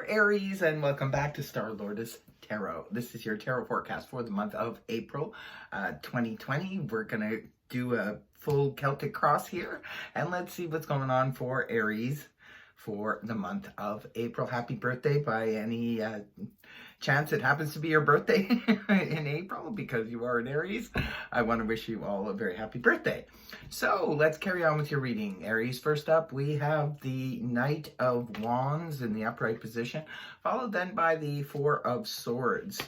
there, Aries, and welcome back to Star Lotus Tarot. This is your tarot forecast for the month of April 2020. We're going to do a full Celtic cross here, and let's see what's going on for Aries for the month of April. Happy birthday by any chance it happens to be your birthday in April, because you are an Aries. I want to wish you all a very happy birthday. So let's carry on with your reading, Aries. First up, we have the Knight of Wands in the upright position, followed then by the Four of Swords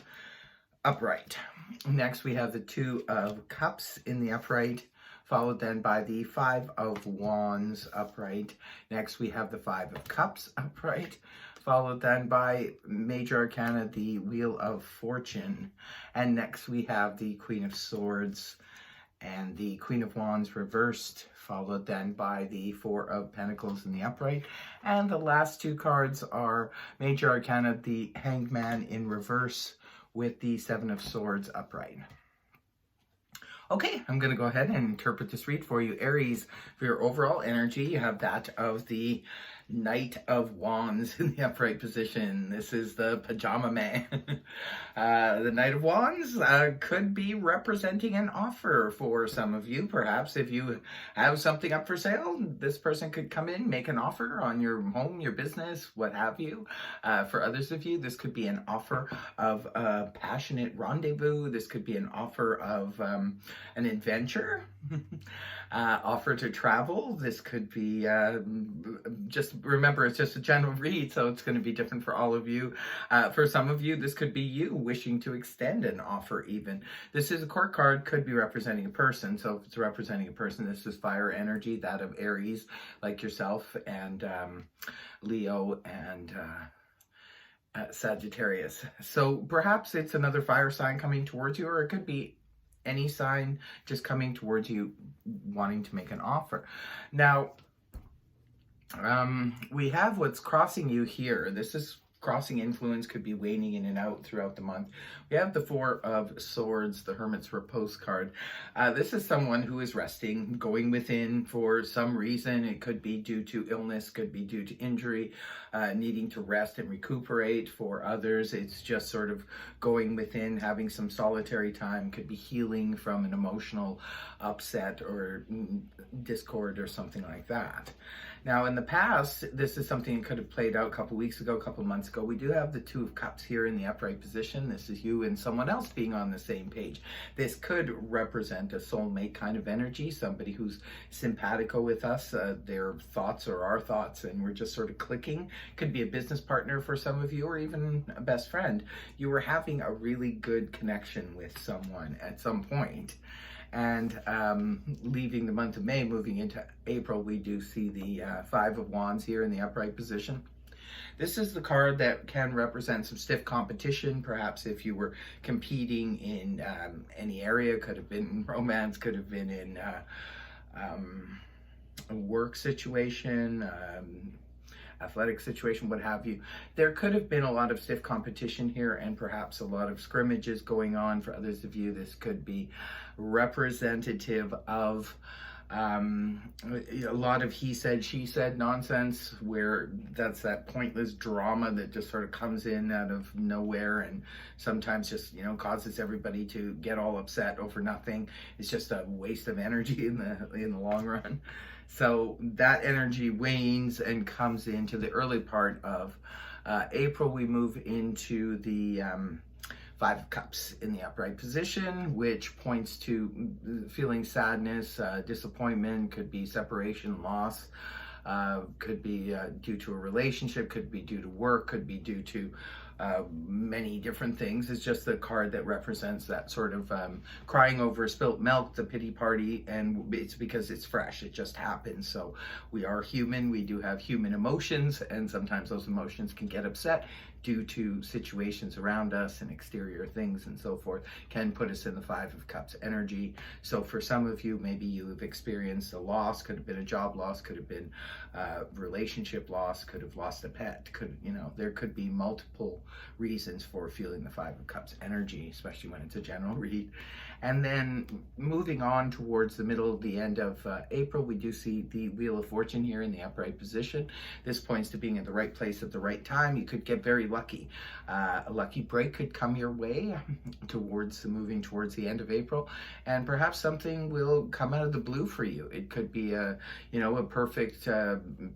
upright. Next, we have the Two of Cups in the upright, followed then by the Five of Wands upright. Next, we have the Five of Cups upright, followed then by Major Arcana, the Wheel of Fortune. And next, we have the Queen of Swords and the Queen of Wands reversed, followed then by the Four of Pentacles in the upright. And the last two cards are Major Arcana, the Hanged Man in reverse, with the Seven of Swords upright. Okay, I'm going to go ahead and interpret this read for you, Aries. For your overall energy, you have that of the Knight of Wands in the upright position. This is the pajama man. The Knight of Wands could be representing an offer for some of you. Perhaps if you have something up for sale, this person could come in, make an offer on your home, your business, what have you. For others of you, this could be an offer of a passionate rendezvous. This could be an offer of an adventure. Offer to travel. This could be just remember, it's just a general read, so it's going to be different for all of you. For some of you, this could be you wishing to extend an offer even. This is a court card, could be representing a person. So if it's representing a person, this is fire energy, that of Aries, like yourself, and Leo and Sagittarius. So perhaps it's another fire sign coming towards you, or it could be any sign just coming towards you wanting to make an offer. Now, we have what's crossing you here. This is crossing influence, could be waning in and out throughout the month. We have the Four of Swords, the Hermit's Repose card. This is someone who is resting, going within for some reason. It could be due to illness, could be due to injury, needing to rest and recuperate. For others, it's just sort of going within, having some solitary time, could be healing from an emotional upset or discord or something like that. Now, in the past, this is something that could have played out a couple weeks ago, a couple months ago. We do have the Two of Cups here in the upright position. This is you and someone else being on the same page. This could represent a soulmate kind of energy, somebody who's simpatico with us. Their thoughts are our thoughts, and we're just sort of clicking. Could be a business partner for some of you, or even a best friend. You were having a really good connection with someone at some point. And leaving the month of May, moving into April, we do see the Five of Wands here in the upright position. This is the card that can represent some stiff competition. Perhaps if you were competing in any area, could have been in romance, could have been in a work situation, athletic situation, what have you. There could have been a lot of stiff competition here, and perhaps a lot of scrimmages going on. For others of you, this could be representative of a lot of he said, she said nonsense, where that's that pointless drama that just sort of comes in out of nowhere and sometimes just, causes everybody to get all upset over nothing. It's just a waste of energy in the long run. So that energy wanes and comes into the early part of April. We move into the Five of Cups in the upright position, which points to feeling sadness, disappointment, could be separation, loss, could be due to a relationship, could be due to work, could be due to many different things. It's just the card that represents that sort of crying over spilt milk, the pity party, and it's because it's fresh. It just happens. So we are human. We do have human emotions, and sometimes those emotions can get upset due to situations around us and exterior things and so forth, can put us in the Five of Cups energy. So for some of you, maybe you have experienced a loss, could have been a job loss, could have been relationship loss, could have lost a pet, there could be multiple reasons for feeling the Five of Cups energy, especially when it's a general read. And then moving on towards the middle, the end of April, we do see the Wheel of Fortune here in the upright position. This points to being in the right place at the right time. You could get very lucky. A lucky break could come your way moving towards the end of April, and perhaps something will come out of the blue for you. It could be a perfect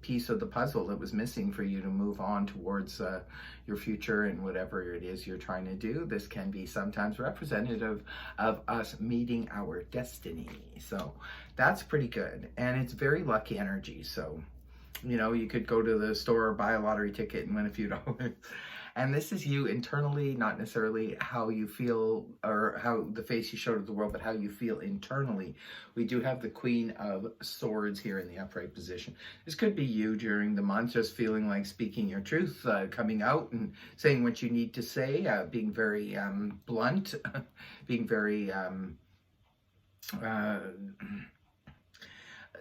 piece of the puzzle that was missing for you to move on towards your future and whatever it is you're trying to do. This can be sometimes representative of us meeting our destiny. So that's pretty good. And it's very lucky energy. So, you could go to the store, buy a lottery ticket and win a few dollars. And this is you internally, not necessarily how you feel or how the face you show to the world, but how you feel internally. We do have the Queen of Swords here in the upright position. This could be you during the month, just feeling like speaking your truth, coming out and saying what you need to say, being very blunt, being very...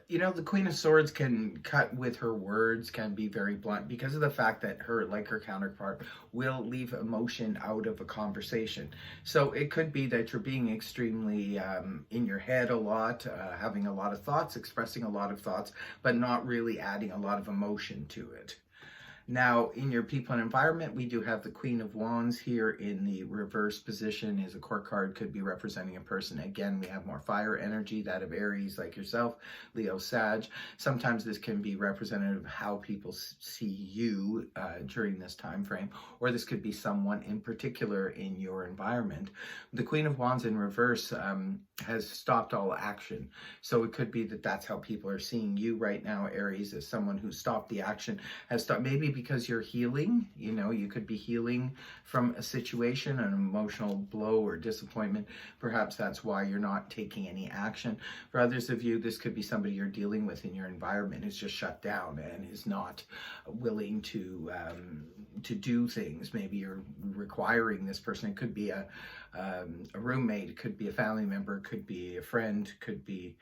the Queen of Swords can cut with her words, can be very blunt because of the fact that her, like her counterpart, will leave emotion out of a conversation. So it could be that you're being extremely in your head a lot, having a lot of thoughts, expressing a lot of thoughts, but not really adding a lot of emotion to it. Now, in your people and environment, we do have the Queen of Wands here in the reverse position as a court card, could be representing a person. Again, we have more fire energy, that of Aries, like yourself, Leo, Sag. Sometimes this can be representative of how people see you during this time frame, or this could be someone in particular in your environment. The Queen of Wands in reverse has stopped all action. So it could be that that's how people are seeing you right now, Aries, as someone who stopped the action, has stopped, maybe because you're healing. You could be healing from a situation, an emotional blow or disappointment. Perhaps that's why you're not taking any action. For others of you, this could be somebody you're dealing with in your environment who's just shut down and is not willing to do things. Maybe you're requiring this person. It could be a roommate, it could be a family member, could be a friend, could be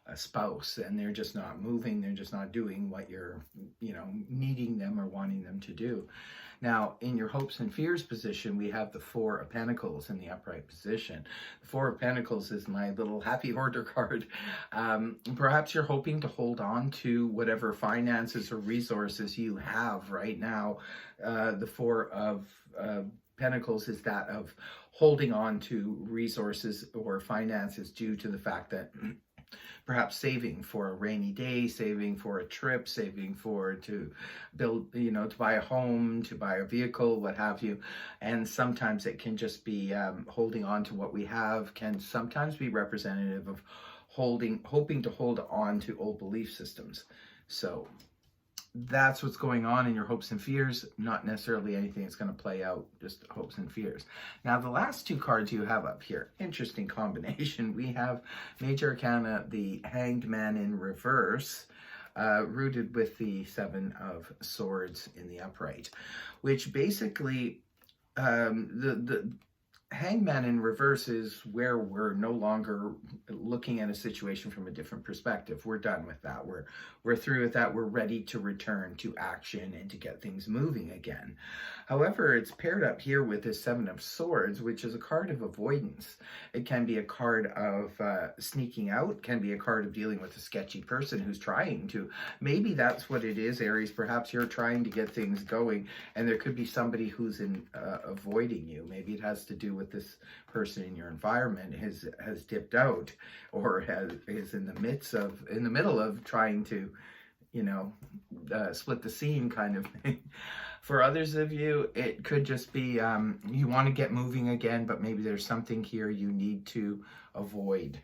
a spouse, and they're just not moving, they're just not doing what you're, needing them or wanting them to do. Now, in your hopes and fears position, we have the Four of Pentacles in the upright position. The Four of Pentacles is my little happy hoarder card. Perhaps you're hoping to hold on to whatever finances or resources you have right now. The Four of Pentacles is that of holding on to resources or finances due to the fact that perhaps saving for a rainy day, saving for a trip, saving to build, to buy a home, to buy a vehicle, what have you. And sometimes it can just be holding on to what we have, can sometimes be representative of hoping to hold on to old belief systems. So that's what's going on in your hopes and fears, not necessarily anything that's going to play out, just hopes and fears. Now, the last two cards you have up here, interesting combination. We have Major Arcana, the Hanged Man in reverse, rooted with the Seven of Swords in the upright, which basically, the Hangman in reverse is where we're no longer looking at a situation from a different perspective. We're done with that. We're through with that. We're ready to return to action and to get things moving again. However, it's paired up here with this Seven of Swords, which is a card of avoidance. It can be a card of sneaking out, can be a card of dealing with a sketchy person who's trying to. Maybe that's what it is, Aries. Perhaps you're trying to get things going, and there could be somebody who's avoiding you. Maybe it has to do with this person in your environment has dipped out, or is in the middle of trying to, split the scene kind of thing. For others of you, it could just be you want to get moving again, but maybe there's something here you need to avoid.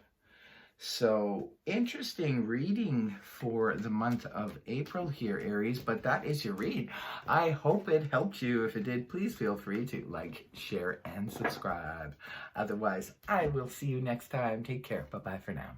So, interesting reading for the month of April here, Aries, but that is your read. I hope it helped you. If it did, please feel free to like, share, and subscribe. Otherwise, I will see you next time. Take care. Bye-bye for now.